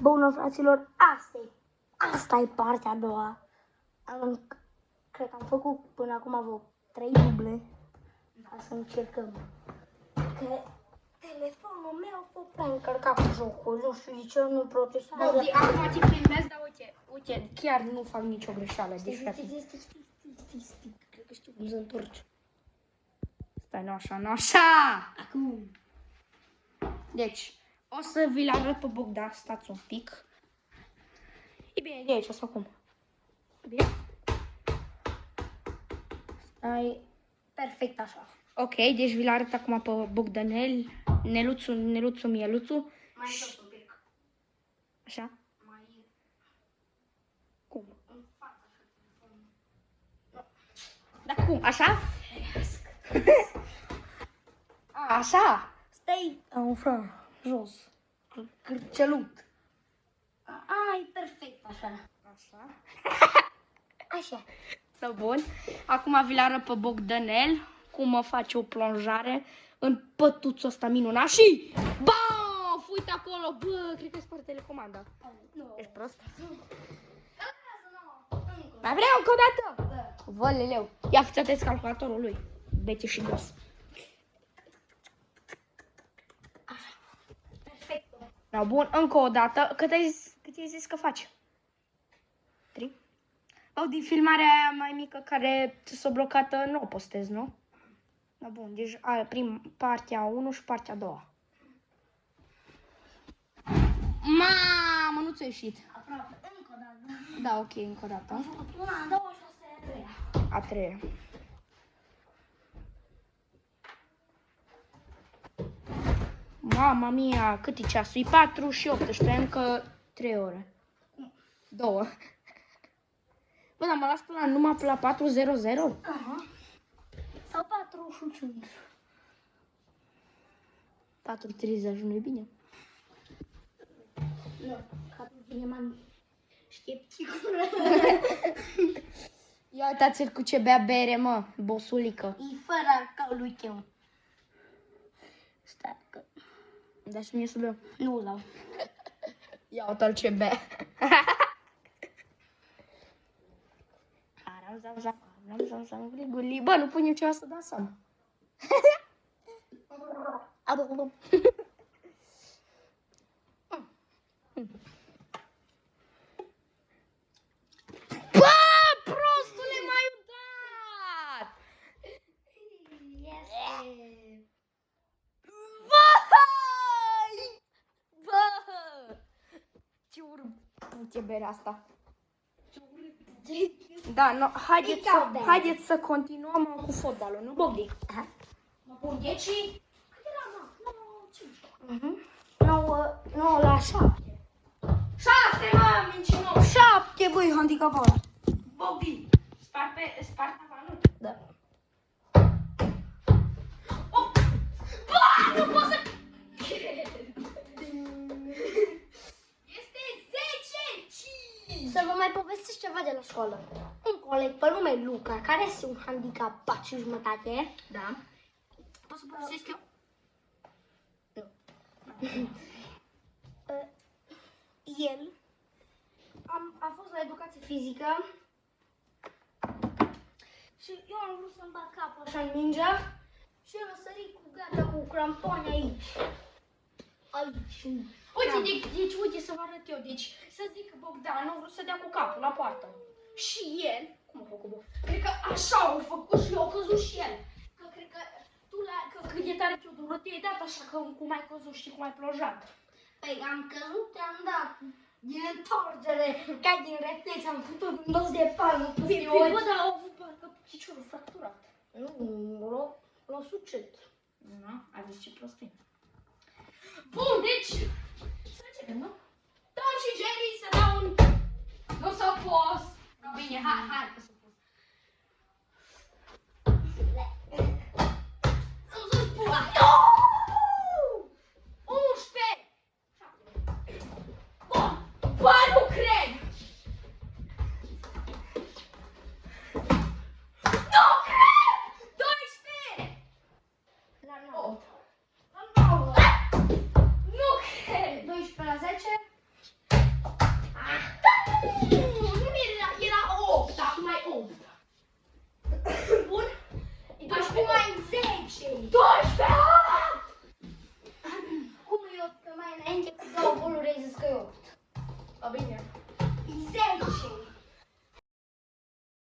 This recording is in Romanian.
Bună, fraților, asta e partea a doua. Cred că am făcut până acum vreo 3 duble. Ca să încercăm. Că telefonul meu a fost prea încărcat cu jocuri, nu știu de ce nu procesează. Bobby, acum te filmez, dar uite, chiar nu fac nicio greșeală. Deci, Stii, cred că știu cum să întorci. stai, nu așa, nu așa! Acum. Deci, o să vi-l arăt pe Bogdan, stați un pic. E bine, de aici, sau cum? E bine? Stai perfect așa. Ok, deci vi-l arăt acum pe Bogdanel, Neluțu, Mieluțu. Mai jos un pic. Așa? Mai Cum? în fața așa telefonul. Dar cum? Așa? A, așa? Stai, fră, jos. Cârcelut. E perfect așa. Așa. Așa. Da, bun. Acum vi-l arăt pe Bogdanel cum face o plonjare în pătuțul ăsta minunat și... Bam! Uite acolo, bă, cred că spart telecomanda. Nu. Ești prost? Mai vreau încă o dată? Da. Văleleu. Ia fiți atenți calculatorul lui. Bețe și gos. Perfect. Da, bun, încă o dată. Cât ai zis că faci? 3? Au din filmarea aia mai mică care s-a blocat, nu o postez, nu? Da, bun, deci partea 1 și partea 2. Mamă, nu ți-a ieșit. Aproape. Încă o dată. Da, ok, încă o dată. Am făcut una, a doua și asta e a treia. A treia. Mama mia, cât e ceasul? E 4 și 18, încă 3 ore. 2. Bă, dar mă las până numai pe la 4:00? Aha. Sau 45. 4:30 nu e bine? Nu, că atunci vine mai scepticul. Ia uitați-l cu ce bea bere, mă, bosulică. E fără alcoolul tău. Stai că... Dar și mie să beau. Nu l-au. Ia uite-l ce bea. Bă, nu pun eu ceva să dansăm. Bă, prostule, m-ai udat! Este... Vai! Bă! Ce urât e berea asta. Da, no, haideți să continuăm cu fotbalul, nu, Bogdi? Aha. Bun, deci... Cât era, mă? 9 la 7. 6, mă, mincinos! 7, băi, handicapat. Bogdi, spart tavanul? Da. Oh! Bă, nu pot să... Este 10! Să vă mai povestesc ceva de la școală. Un coleg pe nume Luca, care este un handicapat și jumătate. Da. Pot să povestesc eu? El a fost la educație fizică și eu am vrut să-mi bag capul așa în mingea și el a sărit cu gata cu cramponi aici. Aici. Uite, deci, uite să vă arăt eu. Deci, să zic că Bogdan a vrut să dea cu capul la poartă. Și el, cum a făcut, bă? Cred că așa a făcut și eu, a căzut și el. Că cred că tu, că cât de tare ți-o dură, te-ai dat așa, că cum ai căzut, știi cum ai plonjat. Păi am căzut, te-am dat din întoarcere, ca din reflex, am făcut un dos de palmă cu Păi, bă, dar au avut parcă piciorul fracturat. Nu, l-a sucit. Nu, ai văzut ce prostie. Bun, deci, să începem, nu? Tom și Jerry să dau un... Nu s-a pus. Bine, hai că s-a pus. Să-mi să spun. Nu! 11! Bun, bă, nu cred! Nu cred! 12! La 9. La 9! Nu cred! 12 la 10. 8. Bun? Acum ai 10. 12.